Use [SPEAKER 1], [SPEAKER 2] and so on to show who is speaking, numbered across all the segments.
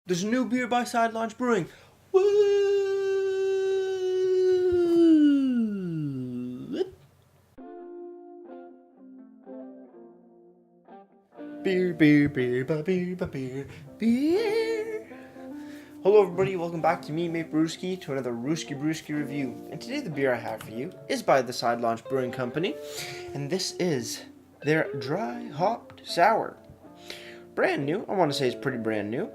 [SPEAKER 1] There's a new beer by Side Launch Brewing. Woo! Beer, beer, beer, ba beer, ba beer, beer. Hello everybody, welcome back to me, Mate Brewski, to another Rooski Brewski review. And today the beer I have for you is by the Side Launch Brewing Company, and this is their dry hopped sour. Brand new. I want to say it's pretty brand new.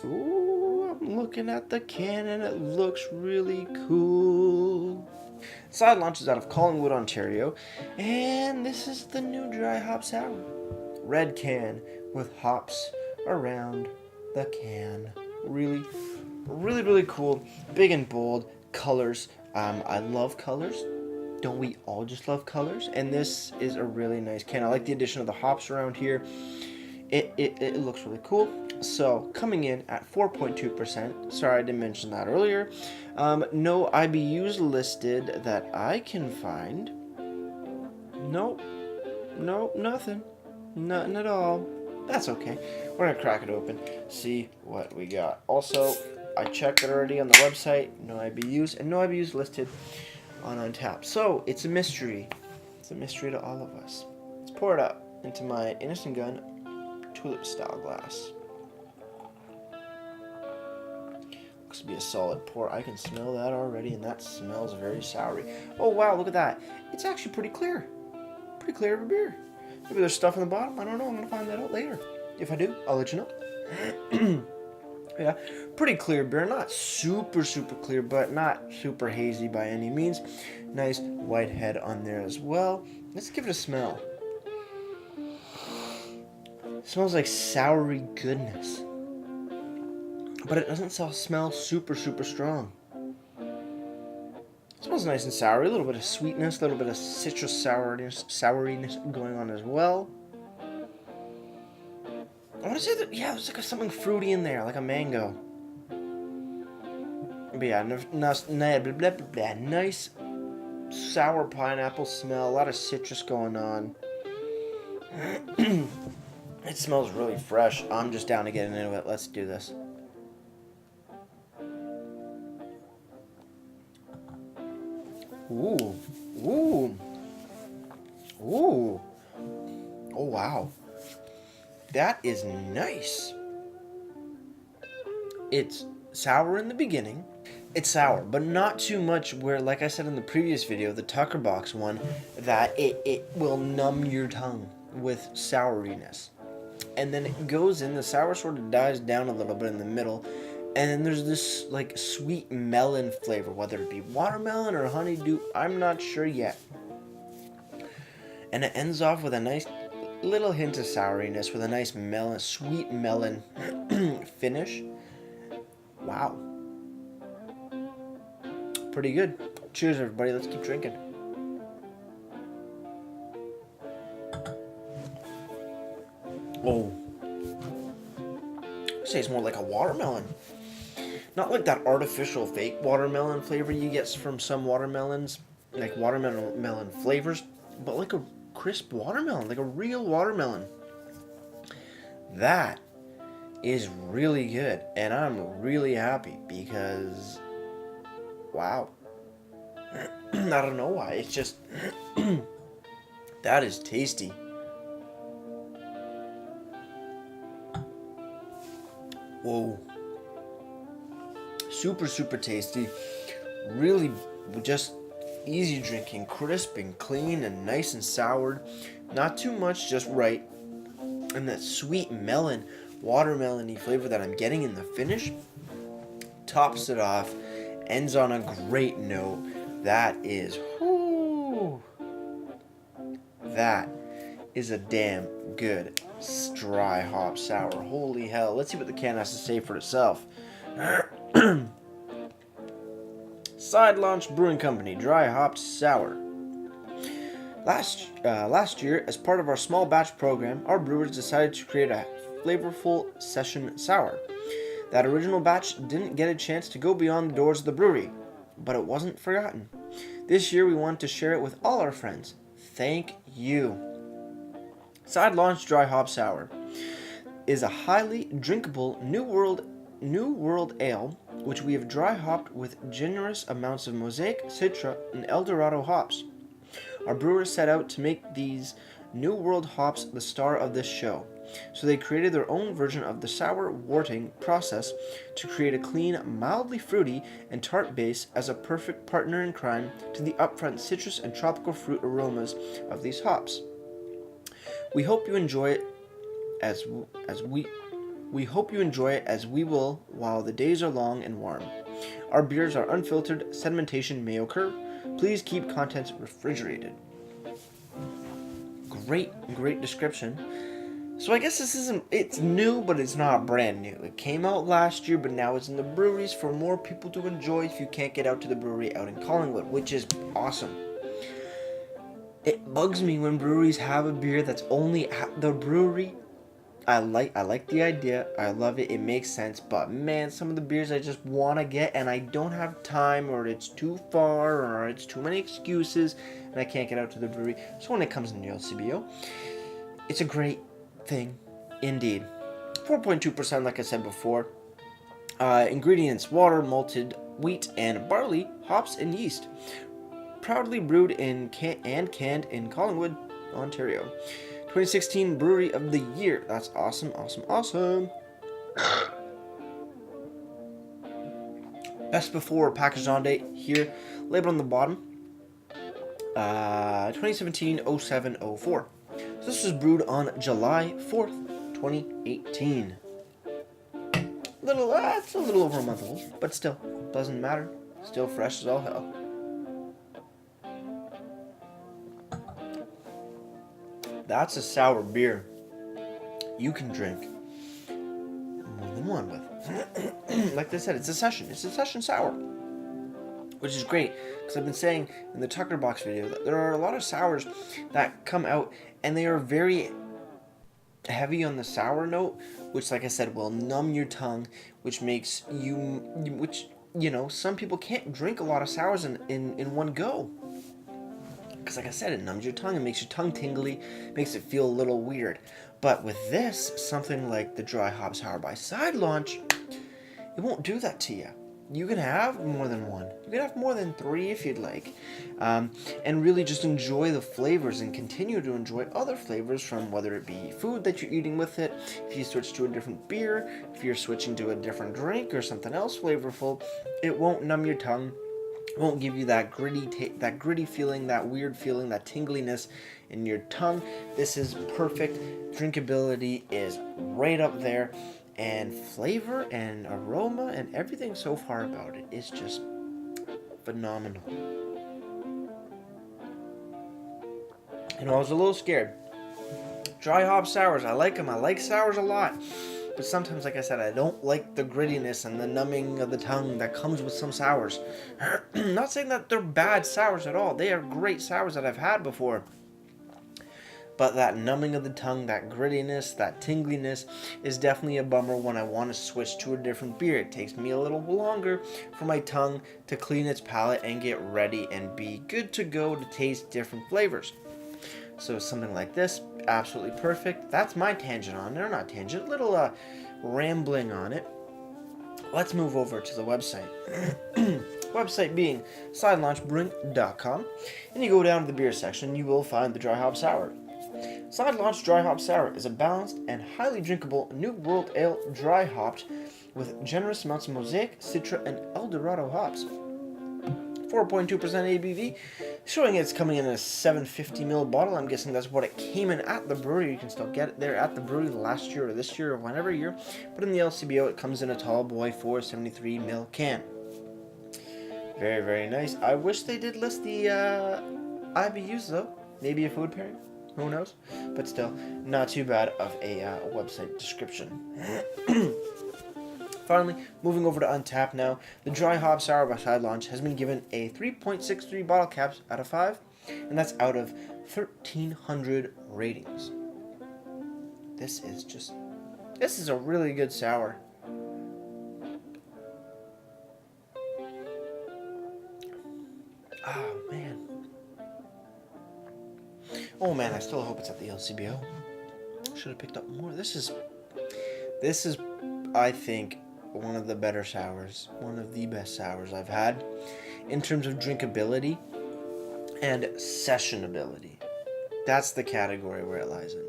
[SPEAKER 1] Ooh, I'm looking at the can and it looks really cool. Side Launch is out of Collingwood, Ontario, and this is the new dry hop sour. Red can with hops around the can. Really, really, really cool. Big and bold colors. I love colors. Don't we all just love colors? And this is a really nice can. I like the addition of the hops around here. It looks really cool. So coming in at 4.2%. Sorry, I didn't mention that earlier. No IBUs listed that I can find. Nope, nothing. Nothing at all. That's okay. We're gonna crack it open, see what we got. Also, I checked it already on the website. No IBUs and no IBUs listed on Untappd. So it's a mystery. It's a mystery to all of us. Let's pour it up into my Innocent Gun tulip style glass. Looks to be a solid pour. I can smell that already, and that smells very soury. Oh wow, look at that. It's actually pretty clear. Pretty clear of a beer. Maybe there's stuff in the bottom. I don't know. I'm going to find that out later. If I do, I'll let you know. Yeah, pretty clear beer. Not super clear, but not super hazy by any means. Nice white head on there as well. Let's give it a smell. It smells like soury goodness. But it doesn't smell super strong. It smells nice and sour. A little bit of sweetness, a little bit of citrus souriness going on as well. I want to say that, yeah, there's like something fruity in there, like a mango. But yeah, nice sour pineapple smell, a lot of citrus going on. It smells really fresh. I'm just down to getting into it. Let's do this. Ooh. Oh wow. That is nice. It's sour in the beginning. It's sour, but not too much where, like I said in the previous video, the Tucker Box one, that it will numb your tongue with souriness. And then it goes in, the sour sort of dies down a little bit in the middle, and then there's this like sweet melon flavor, whether it be watermelon or honeydew, I'm not sure yet. And it ends off with a nice little hint of souriness with a nice melon, sweet melon finish. Wow. Pretty good. Cheers, everybody. Let's keep drinking. Oh. I'd say it's more like a watermelon. Not like that artificial fake watermelon flavor you get from some watermelons, like watermelon flavors, but like a crisp watermelon, like a real watermelon. That is really good, and I'm really happy because, wow. I don't know why, it's just, that is tasty. Whoa. Super tasty. Really just easy drinking, crisp and clean and nice and soured. Not too much, just right. And that sweet melon, watermelon-y flavor that I'm getting in the finish tops it off, ends on a great note. That is, whoo, that is a damn good dry hop sour. Holy hell. Let's see what the can has to say for itself. Side Launch Brewing Company Dry Hopped Sour. Last year, as part of our small batch program, our brewers decided to create a flavorful session sour. That original batch didn't get a chance to go beyond the doors of the brewery, but it wasn't forgotten. This year, we want to share it with all our friends. Thank you. Side Launch Dry Hop Sour is a highly drinkable New World New World Ale, which we have dry hopped with generous amounts of Mosaic, Citra, and Eldorado hops. Our brewers set out to make these New World hops the star of this show, so they created their own version of the sour worting process to create a clean, mildly fruity, and tart base as a perfect partner in crime to the upfront citrus and tropical fruit aromas of these hops. We hope you enjoy it as we hope you enjoy it as we will while the days are long and warm. Our beers are unfiltered, sedimentation may occur. Please keep contents refrigerated. Great description. So I guess it's new, but it's not brand new. It came out last year, but now it's in the breweries for more people to enjoy if you can't get out to the brewery out in Collingwood, which is awesome. It bugs me when breweries have a beer that's only at the brewery. I like the idea. I love it. It makes sense. But man, some of the beers I just want to get and I don't have time, or it's too far, or it's too many excuses and I can't get out to the brewery. So when it comes in the LCBO, it's a great thing indeed. 4.2%, like I said before. Ingredients: water, malted wheat and barley, hops and yeast. Proudly brewed and canned in Collingwood, Ontario. 2016 Brewery of the Year. That's awesome. Best before packaged on date here, labeled on the bottom. 2017 07 04. So this was brewed on July 4th, 2018. It's a little over a month old, but still, doesn't matter. Still fresh as all hell. That's a sour beer you can drink more than one with. Like I said, it's a session sour, which is great, because I've been saying in the Tucker Box video that there are a lot of sours that come out and they are very heavy on the sour note, which, like I said, will numb your tongue, which makes some people can't drink a lot of sours in one go. Because like I said, it numbs your tongue, it makes your tongue tingly, makes it feel a little weird. But with this, something like the Dry Hop Sour by Side Launch, it won't do that to you. You can have more than one. You can have more than 3 if you'd like. And really just enjoy the flavors and continue to enjoy other flavors, from whether it be food that you're eating with it, if you switch to a different beer, if you're switching to a different drink or something else flavorful, it won't numb your tongue. It won't give you that gritty feeling, that weird feeling, that tingliness in your tongue. This is perfect. Drinkability is right up there, and flavor and aroma and everything so far about it is just phenomenal. I was a little scared. Dry hop sours, I like them. I like sours a lot. But sometimes, like I said, I don't like the grittiness and the numbing of the tongue that comes with some sours. Not saying that they're bad sours at all. They are great sours that I've had before. But that numbing of the tongue, that grittiness, that tingliness is definitely a bummer when I want to switch to a different beer. It takes me a little longer for my tongue to clean its palate and get ready and be good to go to taste different flavors. So something like this, absolutely perfect. That's my tangent on it, or not tangent, little rambling on it. Let's move over to the website. Website being sidelaunchbrewing.com, and you go down to the beer section, you will find the Dry Hop Sour. Side Launch Dry Hop Sour is a balanced and highly drinkable New World Ale dry hopped with generous amounts of Mosaic, Citra, and Eldorado hops. 4.2% ABV, showing it's coming in a 750ml bottle. I'm guessing that's what it came in at the brewery. You can still get it there at the brewery last year or this year or whatever year. But in the LCBO, it comes in a tall boy 473ml can. Very, very nice. I wish they did list the IBUs though. Maybe a food pairing. Who knows? But still, not too bad of a website description. Finally, moving over to Untappd now, the Dry Hop Sour by Side Launch has been given a 3.63 bottle caps out of 5, and that's out of 1,300 ratings. This is a really good sour. Oh man, I still hope it's at the LCBO. Should have picked up more. This is, I think, one of the better sours, one of the best sours I've had in terms of drinkability and sessionability. That's the category where it lies in.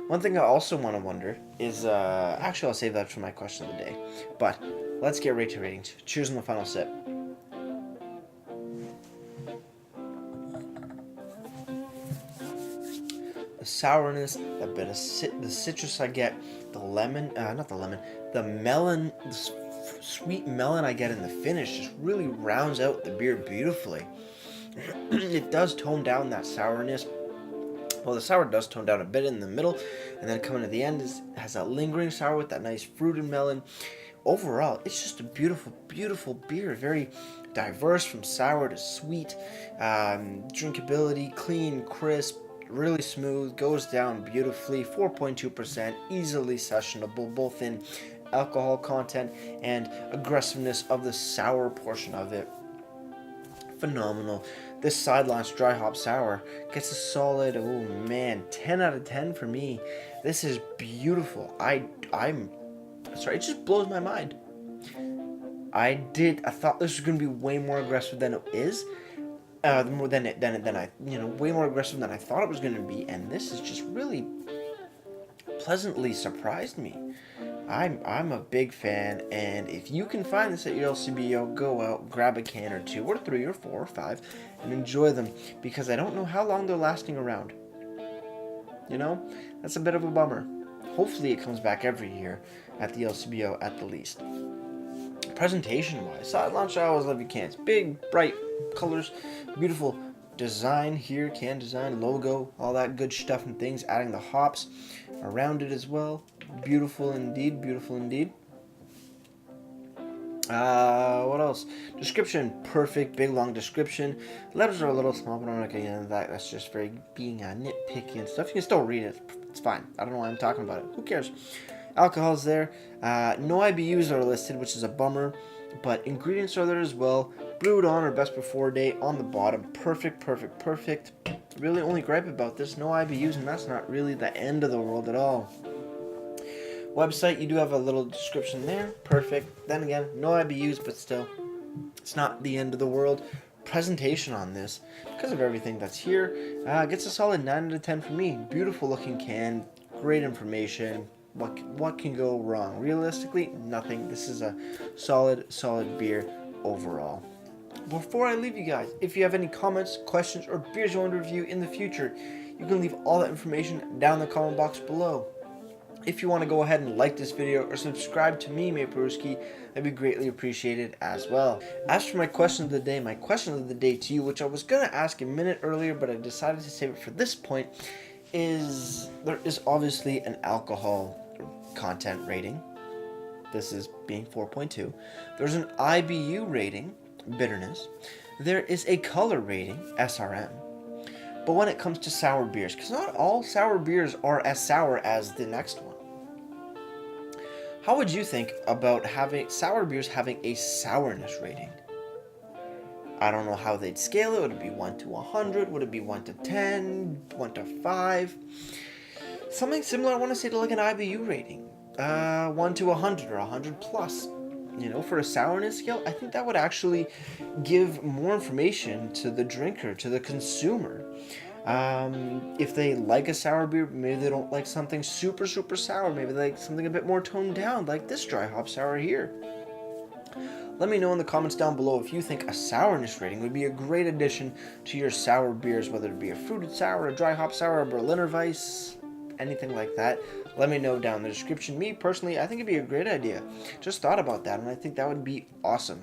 [SPEAKER 1] One thing I also want to wonder is, actually I'll save that for my question of the day, but let's get right to ratings. Cheers on the final sip. The sourness, a bit of the citrus I get, the lemon, the melon, sweet melon I get in the finish just really rounds out the beer beautifully. It does tone down that sourness. Well, the sour does tone down a bit in the middle, and then coming to the end has that lingering sour with that nice fruited melon. Overall, it's just a beautiful, beautiful beer. Very diverse from sour to sweet. Drinkability, clean, crisp, really smooth, goes down beautifully. 4.2%, easily sessionable, both in alcohol content and aggressiveness of the sour portion of it. Phenomenal. This side launch dry hop sour gets a solid, 10 out of 10 for me. This is beautiful. I'm sorry, it just blows my mind. I thought this was going to be way more aggressive than it is. Way more aggressive than I thought it was going to be, and this has just really pleasantly surprised me. I'm a big fan, and if you can find this at your LCBO, go out, grab a can or 2 or 3 or 4 or 5 and enjoy them, because I don't know how long they're lasting around. That's a bit of a bummer. Hopefully it comes back every year at the LCBO at the least. Presentation wise, side launch, I always love your cans. Big, bright colors, beautiful design here, can design, logo, all that good stuff and things, adding the hops around it as well. Beautiful indeed, beautiful indeed. What else? Description, perfect, big long description. Letters are a little small, but I'm not going to get into that. That's just very being nitpicky and stuff. You can still read it. It's fine. I don't know why I'm talking about it. Who cares? Alcohol's there. No IBUs are listed, which is a bummer, but ingredients are there as well. Brewed on or best before date on the bottom. Perfect, perfect, perfect. Really only gripe about this, no IBUs, and that's not really the end of the world at all. Website, you do have a little description there. Perfect. Then again, no IBUs, but still, it's not the end of the world. Presentation on this, because of everything that's here, gets a solid 9 out of 10 for me. Beautiful looking can, great information. What can go wrong? Realistically, nothing. This is a solid beer overall. Before I leave you guys, if you have any comments, questions, or beers you want to review in the future, you can leave all that information down in the comment box below. If you want to go ahead and like this video or subscribe to me, Mate Brewski, that'd be greatly appreciated as well. As for my question of the day to you, which I was going to ask a minute earlier, but I decided to save it for this point, is there is obviously an alcohol content rating. This is being 4.2. There's an IBU rating, bitterness. There is a color rating, SRM. But when it comes to sour beers, because not all sour beers are as sour as the next one, how would you think about having sour beers having a sourness rating? I don't know how they'd scale it. Would it be 1 to 100? Would it be 1 to 10? 1 to 5? Something similar, I want to say, to like an IBU rating. 1 to 100 or 100 plus. For a sourness scale, I think that would actually give more information to the drinker, to the consumer. If they like a sour beer, maybe they don't like something super, super sour. Maybe they like something a bit more toned down, like this dry hop sour here. Let me know in the comments down below if you think a sourness rating would be a great addition to your sour beers, whether it be a fruited sour, a dry hop sour, a Berliner Weiss, anything like that. Let me know down in the description. Me, personally, I think it'd be a great idea. Just thought about that, and I think that would be awesome.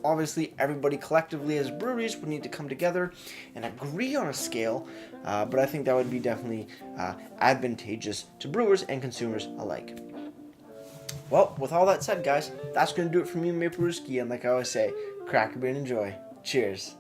[SPEAKER 1] Obviously, everybody collectively as breweries would need to come together and agree on a scale, but I think that would be definitely advantageous to brewers and consumers alike. Well, with all that said, guys, that's going to do it for me, Maple Brewski, and like I always say, crack a beer and enjoy. Cheers.